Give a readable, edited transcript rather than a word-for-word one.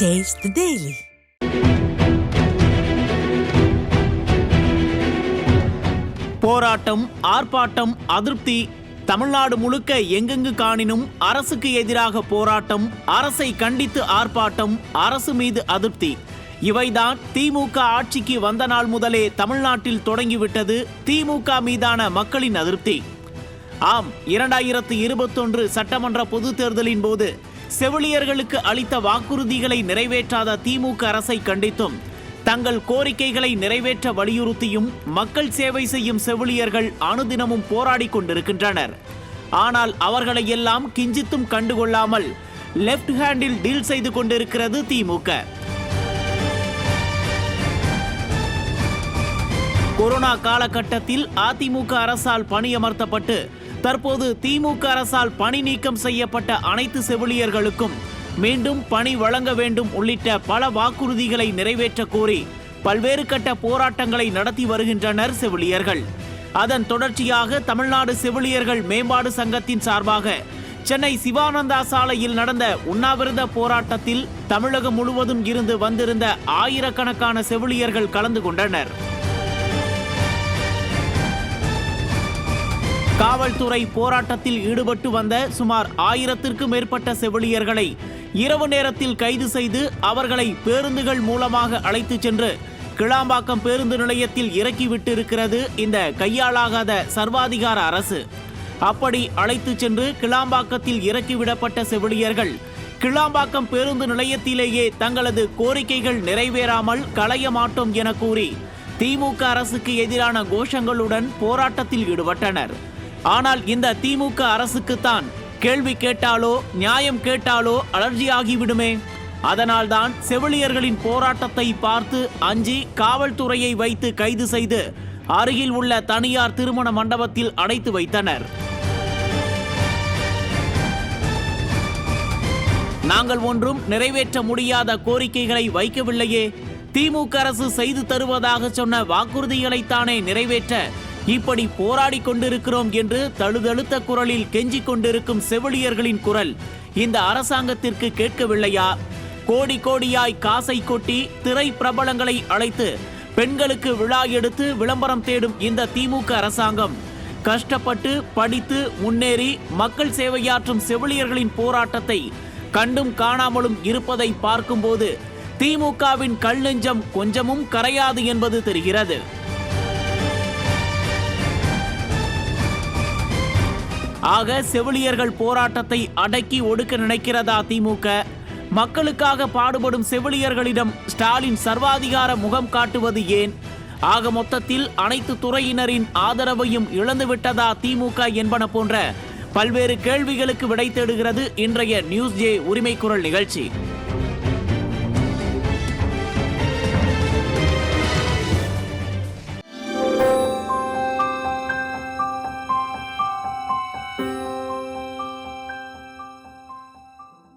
Taste the Daily. போராட்டம், ஆர்ப்பாட்டம், அதிருப்தி. தமிழ்நாடு முழுக்க எங்கெங்கு காணினும் அரசுக்கு எதிராக போராட்டம், அரசை கண்டித்து ஆர்ப்பாட்டம், அரசு மீது அதிருப்தி. இவைதான் திமுக ஆட்சிக்கு வந்த நாள் முதலே தமிழ்நாட்டில் தொடங்கிவிட்டது திமுக மீதான மக்களின் அதிருப்தி. ஆம், 2021 சட்டமன்ற பொதுத் தேர்தலின் போது செவிலியர்களுக்கு அளித்த வாக்குறுதிகளை நிறைவேற்றாத திமுக அரசை கண்டித்தும் தங்கள் கோரிக்கைகளை நிறைவேற்ற வலியுறுத்தியும் மக்கள் சேவை செய்யும் செவிலியர்கள் அனுதினமும் போராடி கொண்டிருக்கின்றனர். ஆனால் அவர்களை எல்லாம் கிஞ்சித்தும் கண்டுகொள்ளாமல் லெப்ட் ஹேண்டில் டீல் செய்து கொண்டிருக்கிறது திமுக. கொரோனா காலகட்டத்தில் அதிமுக அரசால் பணியமர்த்தப்பட்டு தற்போது திமுக அரசால் பணி நீக்கம் செய்யப்பட்ட அனைத்து செவிலியர்களுக்கும் மீண்டும் பணி வழங்க வேண்டும் உள்ளிட்ட பல வாக்குறுதிகளை நிறைவேற்ற கோரி பல்வேறு கட்ட போராட்டங்களை நடத்தி வருகின்றனர் செவிலியர்கள். அதன் தொடர்ச்சியாக தமிழ்நாடு செவிலியர்கள் மேம்பாடு சங்கத்தின் சார்பாக சென்னை சிவானந்தா சாலையில் நடந்த உண்ணாவிரத போராட்டத்தில் தமிழகம் முழுவதும் இருந்து வந்திருந்த ஆயிரக்கணக்கான செவிலியர்கள் கலந்து கொண்டனர். காவல்துறை போராட்டத்தில் ஈடுபட்டு வந்த சுமார் 1000த்திற்கும் மேற்பட்ட செவிலியர்களை இரவு நேரத்தில் கைது செய்து அவர்களை பேருந்துகள் மூலமாக அழைத்து சென்று கிளாம்பாக்கம் பேருந்து நிலையத்தில் இறக்கிவிட்டிருக்கிறது இந்த கையாளாகாத சர்வாதிகார அரசு. அப்படி அழைத்து சென்று கிளாம்பாக்கத்தில் இறக்கிவிடப்பட்ட செவிலியர்கள் கிளாம்பாக்கம் பேருந்து நிலையத்திலேயே தங்களது கோரிக்கைகள் நிறைவேறாமல் களைய மாட்டோம் என கூறி திமுக அரசுக்கு எதிரான கோஷங்களுடன் போராட்டத்தில் ஈடுபட்டனர். ஆனால் இந்த திமுக அரசுக்குத்தான் கேள்வி கேட்டாலோ நியாயம் கேட்டாலோ அலர்ஜியாகிவிடுமே. அதனால்தான் செவிலியர்களின் போராட்டத்தை பார்த்து அஞ்சி காவல்துறையை வைத்து கைது செய்து அருகில் உள்ள தனியார் திருமண மண்டபத்தில் அடைத்து வைத்தனர். நாங்கள் ஒன்றும் நிறைவேற்ற முடியாத கோரிக்கைகளை வைக்கவில்லையே, திமுக அரசு செய்து தருவதாக சொன்ன வாக்குறுதிகளைத்தானே நிறைவேற்ற இப்படி போராடி கொண்டிருக்கிறோம் என்று தழுதழுத்த குரலில் கெஞ்சிக் கொண்டிருக்கும் செவிலியர்களின் குரல் இந்த அரசாங்கத்திற்கு கேட்கவில்லையா? கோடி கோடியாய் காசை கொட்டி திரை பிரபலங்களை அழைத்து பெண்களுக்கு விழா எடுத்து விளம்பரம் தேடும் இந்த திமுக அரசாங்கம் கஷ்டப்பட்டு படித்து முன்னேறி மக்கள் சேவையாற்றும் செவிலியர்களின் போராட்டத்தை கண்டும் காணாமலும் இருப்பதை பார்க்கும்போது திமுகவின் கல் நெஞ்சம் கொஞ்சமும் கரையாது என்பது தெரிகிறது. ஆக செவிலியர்கள் போராட்டத்தை அடக்கி ஒடுக்க நினைக்கிறதா திமுக? மக்களுக்காக பாடுபடும் செவிலியர்களிடம் ஸ்டாலின் சர்வாதிகார முகம் காட்டுவது ஏன்? ஆக மொத்தத்தில் அனைத்து துறையினரின் ஆதரவையும் இழந்துவிட்டதா திமுக என்பன போன்ற பல்வேறு கேள்விகளுக்கு விடை தேடுகிறது இன்றைய நியூஸ் ஜே உரிமை குரல் நிகழ்ச்சி.